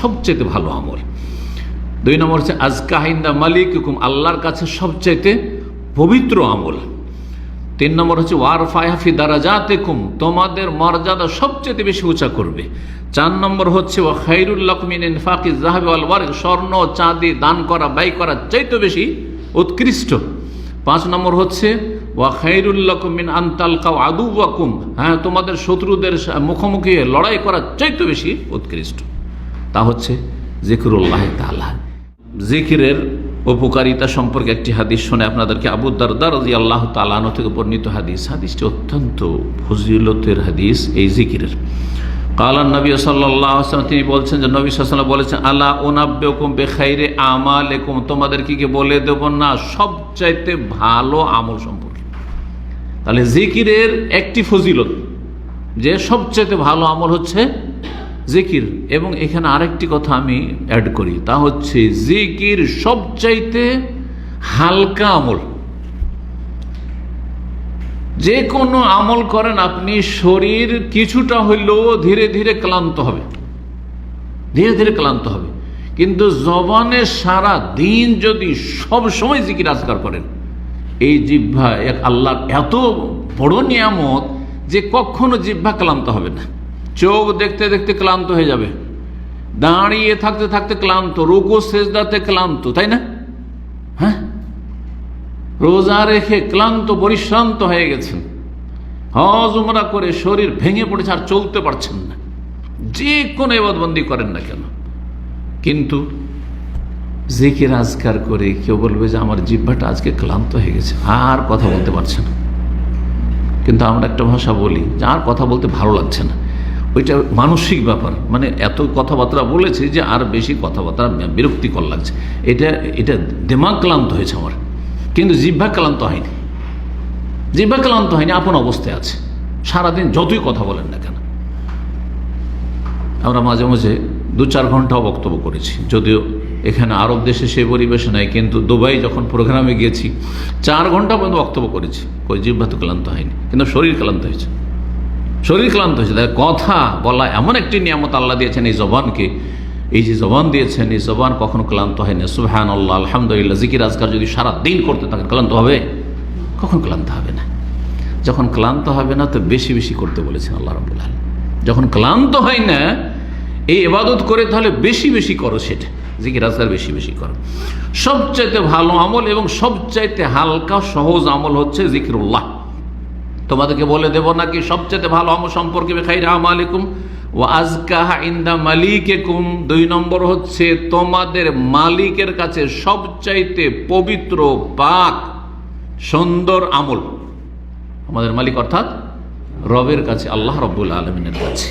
সবচেয়ে ভালো আমল। 2 নম্বর হচ্ছে আজকা ইনদা মালিকুকুম, আল্লাহর কাছে সবচেয়ে পবিত্র আমল। 3 নম্বর হচ্ছে ওয়ারফায়া ফি দারাজাতিকুম, তোমাদের মর্যাদা সবচেয়ে বেশি উঁচা করবে। 4 নম্বর হচ্ছে ওয়া খায়রুল লাকুম মিন ইনফাকিজ যাহাবি ওয়াল ওয়ারক, স্বর্ণ চাঁদি দান করা ব্যয় করা চাইতে বেশি উৎকৃষ্ট। 5 নম্বর হচ্ছে ওয়া খায়রুল লাকুম মিন আন তালকাউ আদুওয়াকুম, হ্যাঁ, তোমাদের শত্রুদের মুখোমুখি লড়াই করা চাইতে বেশি উৎকৃষ্ট। তা হচ্ছে জিকরুল্লাহ তাআলা। জিকিরের উপকারিতা সম্পর্কে একটি হাদিস শুনে আপনাদেরকে। আবু দারদা রাদিয়াল্লাহু তাআলা আনহু থেকে বর্ণিত হাদিসটি অত্যন্ত ফজিলতের হাদিস এই জিকিরের। কালা নবী সাল্লাল্লাহু আলাইহি ওয়াসাল্লাম, তিনি বলছেন যে নবী সাল্লাল্লাহু আলাইহি ওয়াসাল্লাম বলেছেন, আলা উনাব্বিউকুম বিখাইরি আমালিকুম, তোমাদের কি বলে দেব না সবচাইতে ভালো আমল সম্পর্কে। তাহলে জিকিরের একটি ফজিলত যে সবচাইতে ভালো আমল হচ্ছে জিকির। এবং এখানে আরেকটি কথা আমি অ্যাড করি, তা হচ্ছে জিকির সবচাইতে হালকা আমল। যে কোনো আমল করেন আপনি, শরীর কিছুটা হইলেও ধীরে ধীরে ক্লান্ত হবে, ধীরে ধীরে ক্লান্ত হবে। কিন্তু জবানে সারা দিন যদি সব সময় জিকির আজকার করেন, এই জিহ্বা এক আল্লাহর এত বড় নিয়ামত যে কখনো জিহ্বা ক্লান্ত হবে না। চোখ দেখতে দেখতে ক্লান্ত হয়ে যাবে, দাঁড়িয়ে থাকতে থাকতে ক্লান্ত, রুকু সেজদাতে ক্লান্ত, তাই না? হ্যাঁ, রোজা রেখে ক্লান্ত পরিশ্রান্ত হয়ে গেছেন, হজ উমরা করে শরীর ভেঙে পড়েছে, আর চলতে পারছেন না। যে কোনো ইবাদতবন্দি করেন না কেন, কিন্তু জিকির আজকার করে কেউ বলবে যে আমার জিহ্বাটা আজকে ক্লান্ত হয়ে গেছে, আর কথা বলতে পারছে না। কিন্তু আমরা একটা ভাষা বলি যে আর কথা বলতে ভালো লাগছে না, ওইটা মানসিক ব্যাপার, মানে এত কথাবার্তা বলেছে যে আর বেশি কথাবার্তা বিরক্তিকর লাগছে, এটা দিমাগ ক্লান্ত হয়েছে আমার। কিন্তু জিহ্বা ক্লান্ত হয়নি, জিহ্বা ক্লান্ত হয়নি, আপন অবস্থায় আছে। সারাদিন যতই কথা বলেন না কেন, আমরা মাঝে মাঝে 2-4 ঘন্টাও বক্তব্য করেছি, যদিও এখানে আরব দেশে সেই পরিবেশ নাই, কিন্তু দুবাই যখন প্রোগ্রামে গিয়েছি 4 ঘন্টা পর্যন্ত বক্তব্য করেছি, ওই জিহ্বা তো ক্লান্ত হয়নি, কিন্তু শরীর ক্লান্ত হয়েছে, শরীর ক্লান্ত হয়েছে। তাই কথা বলা এমন একটি নিয়ামত আল্লাহ দিয়েছেন এই জবানকে, এই যে জবান দিয়েছেন, এই জবান কখনো ক্লান্ত হয় না। সুবহানাল্লাহ, আলহামদুলিল্লাহ, জিকির আজকার যদি সারা দিন করতে থাকেন ক্লান্ত হবে? কখন ক্লান্ত হবে না। যখন ক্লান্ত হবে না তো বেশি বেশি করতে বলেছেন আল্লাহ রাব্বুল আলামিন। যখন ক্লান্ত হয় না এই ইবাদত করে, তাহলে বেশি বেশি করো, সেটা জিকির আজকার বেশি বেশি করো। সবচাইতে ভালো আমল এবং সবচাইতে হালকা সহজ আমল হচ্ছে জিকিরুল্লাহ। তোমাদেরকে বলে দেব নাকি সবচেয়ে ভালো আমল সম্পর্কে, খাইরা আমালিকুম ওয়া আজকাহা ইনদা মালিকিকুম। 2 নম্বর হচ্ছে তোমাদের মালিকের কাছে সবচাইতে পবিত্র, পাক, সুন্দর আমল। আমাদের মালিক অর্থাৎ রবের কাছে, আল্লাহ রাব্বুল আলামিনের কাছে।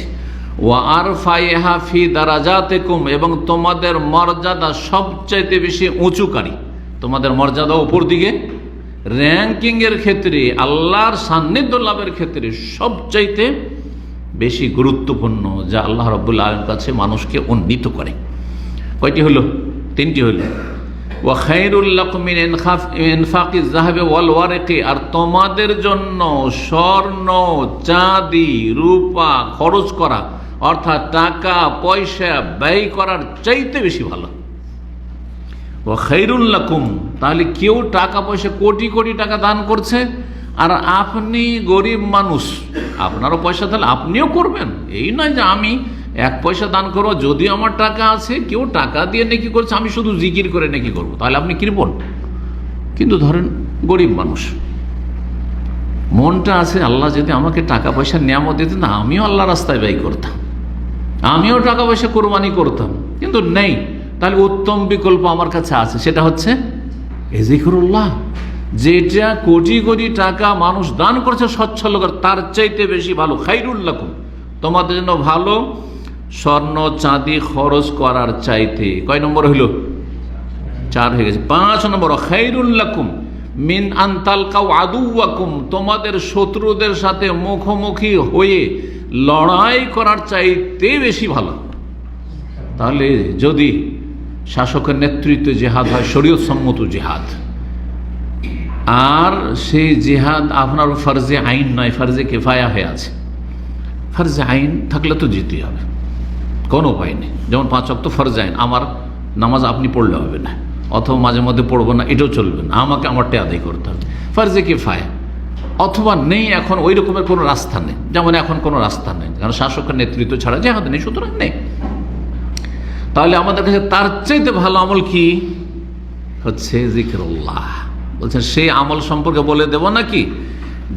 ওয়া আরফাইহা ফি দারাজাতিকুম, এবং তোমাদের মর্যাদা সবচাইতে বেশি উঁচুকারী, তোমাদের মর্যাদা উপর দিকে, র্যাঙ্কিং এর ক্ষেত্রে, আল্লাহর সান্নিধ্য লাভের ক্ষেত্রে সবচাইতে বেশি গুরুত্বপূর্ণ, যা আল্লাহ রাব্বুল আলামিনের কাছে মানুষকে উন্নীত করে। কয়টি হলো? 3টি হলো। ওয়া খায়রুল লাকুম মিন ইনফাকিজ যাহাবি ওয়াল ওয়ারকি, আর তোমাদের জন্য স্বর্ণ চাঁদি রূপা খরচ করা, অর্থাৎ টাকা পয়সা ব্যয় করার চাইতে বেশি ভালো। ওয়া খায়রুল লাকুম, তাহলে কেউ টাকা পয়সা কোটি কোটি টাকা দান করছে, আর আপনি গরিব মানুষ, আপনারও পয়সা তাহলে আপনিও করবেন। এই নয় যে আমি 1 পয়সা দান করবো, যদিও আমার টাকা আছে, কেউ টাকা দিয়ে নেকি করছে, আমি শুধু জিকির করে নেকি করবো, তাহলে আপনি কৃপণ। কিন্তু ধরেন গরিব মানুষ, মনটা আছে, আল্লাহ যদি আমাকে টাকা পয়সা নিয়ামত দিতেন, আমিও আল্লাহ রাস্তায় ব্যয় করতাম, আমিও টাকা পয়সা কোরবানি করতাম, কিন্তু নেই। তাহলে উত্তম বিকল্প আমার কাছে আছে, সেটা হচ্ছে জিকিরুল্লাহ। যেটা কোটি কোটি টাকা মানুষ দান করছে সচ্ছল করে, তার চাইতে বেশি ভালো। খায়রুল লাকুম, তোমাদের জন্য ভালো স্বর্ণ চাঁদি খরচ করার চাইতে। কয় নম্বর হইল? 4 হয়ে গেছে। 5 নম্বর খায়রুল লাকুম মিন আন তালকাউ আদুওয়াকুম, তোমাদের শত্রুদের সাথে মুখোমুখি হয়ে লড়াই করার চাইতে বেশি ভালো। তাহলে যদি শাসকের নেতৃত্বে জিহাদ হয়, শরীয়ত সম্মত জিহাদ, আর সেই জিহাদ আপনার ফরজে আইন নয়, ফরজে কিফায়া হয়ে আছে, ফরজে আইন থাকলে তো জিততে হবে। কোনো উপায় নেই। যেমন 5 ওয়াক্ত ফরজ আইন, আমার নামাজ আপনি পড়লে হবে না, অথবা মাঝে মধ্যে পড়বো না, এটাও চলবে না, আমাকে আমারটা আদায় করতে হবে। ফরজে কিফায়া, অথবা নেই এখন ওই রকমের কোনো রাস্তা নেই, যেমন এখন কোনো রাস্তা নেই, কারণ শাসকের নেতৃত্ব ছাড়া জেহাদ নেই, সুতরাং নেই। তাহলে আমাদের কাছে তার চাইতে ভালো আমল কি হচ্ছে? জিকিরুল্লাহ। বলছেন সেই আমল সম্পর্কে বলে দেব নাকি,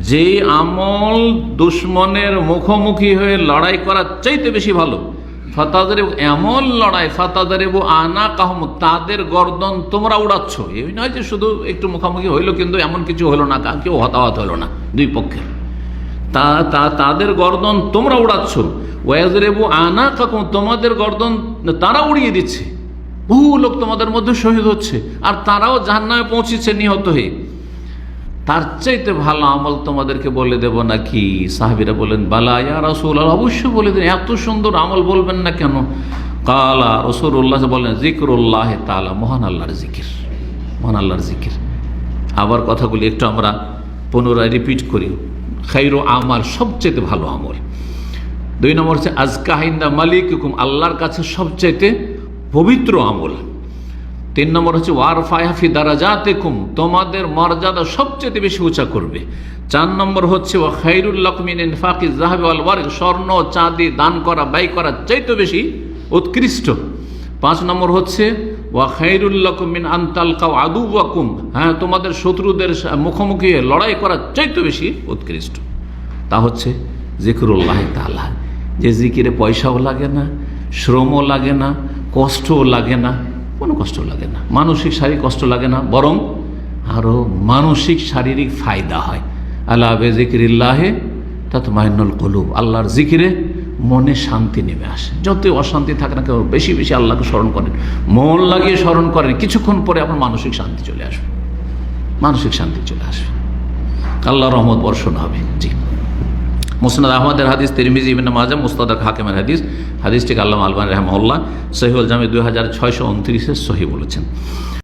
যে আমল দুশ্মনের মুখোমুখি হয়ে লড়াই করার চাইতে বেশি ভালো। ফাতাদের এমন লড়াই, ফাতাদের আনা কাহম, তাদের গর্দন তোমরা উড়াচ্ছ। এই নয় যে শুধু একটু মুখোমুখি হইলো কিন্তু এমন কিছু হলো না, কেউ হতাহত হলো না দুই পক্ষের, তাদের গর্দন তোমরা উড়াচ্ছ। ওয়াজরেবু আনা কাকুম, তোমাদের গর্দন তারা উড়িয়ে দিচ্ছে। বহু লোক তোমাদের মধ্যে শহীদ হচ্ছে, আর তারাও জাহান্নামে পৌঁছেছে নিহত হয়ে। তার চাইতে ভালো আমল তোমাদেরকে বলে দেব নাকি? সাহাবীরা বলেন, বালা ইয়া রাসূলুল্লাহ, অবশ্যই বলে দেন। এত সুন্দর আমল বলবেন না কেন? কালা রাসূলুল্লাহ বলেন, জিকরুল্লাহ তাআলা, মহান আল্লাহর জিকির, মহান আল্লাহর জিকির। আবার কথাগুলি একটু আমরা পুনরায় রিপিট করি। খায়রু আমাল, সবচেয়ে ভালো আমল। 2 নম্বর হচ্ছে আজকা ইনদা মালিকুকুম, আল্লাহর কাছে সবচাইতে পবিত্র আমল। 3 নম্বর হচ্ছে ওয়ারফায়া ফি দারাজাতিকুম, তোমাদের মর্যাদা সবচেয়ে বেশি উঁচা করবে। 4 নম্বর হচ্ছে ওয়া খায়রুল লাকুম মিন ইনফাকিজ যাহাবি ওয়াল ওয়ারিক, স্বর্ণ চাঁদি দান করা, ব্যয় করা চাইতে বেশি উৎকৃষ্ট। 5 নম্বর হচ্ছে ওয়া খায়রুল লাকুম মিন আন তালকাউ আদুওয়াকুম, হ্যাঁ, তোমাদের শত্রুদের মুখোমুখি লড়াই করা চাইতে বেশি উৎকৃষ্ট। তা হচ্ছে জিকরুল্লাহ তাআলা, যে জিকিরে পয়সাও লাগে না, শ্রমও লাগে না, কষ্টও লাগে না, কোনো কষ্ট লাগে না, মানসিক শারীরিক কষ্ট লাগে না, বরং আরও মানসিক শারীরিক ফায়দা হয়। আলা বিযিকরিল্লাহি তাতমাইন্নুল কুলুব, আল্লাহর জিকিরে মনে শান্তি নেমে আসে। যত অশান্তি থাকে না কেন, বেশি বেশি আল্লাহকে স্মরণ করেন, মন লাগিয়ে স্মরণ করেন, কিছুক্ষণ পরে আপনার মানসিক শান্তি চলে আসবে, মানসিক শান্তি চলে আসবে, আল্লাহর রহমত বর্ষণ হবে। জি, মুসনাদ আহমদের হাদিস, তিরমিজি, ইবনে মাজাহ, মুস্তাদরাক হাকিমের হাদিস। হাদিসটিকে আল্লামা আলবানী রাহিমাহুল্লাহ সহিহুল জামি 2629 সহিহ বলেছেন।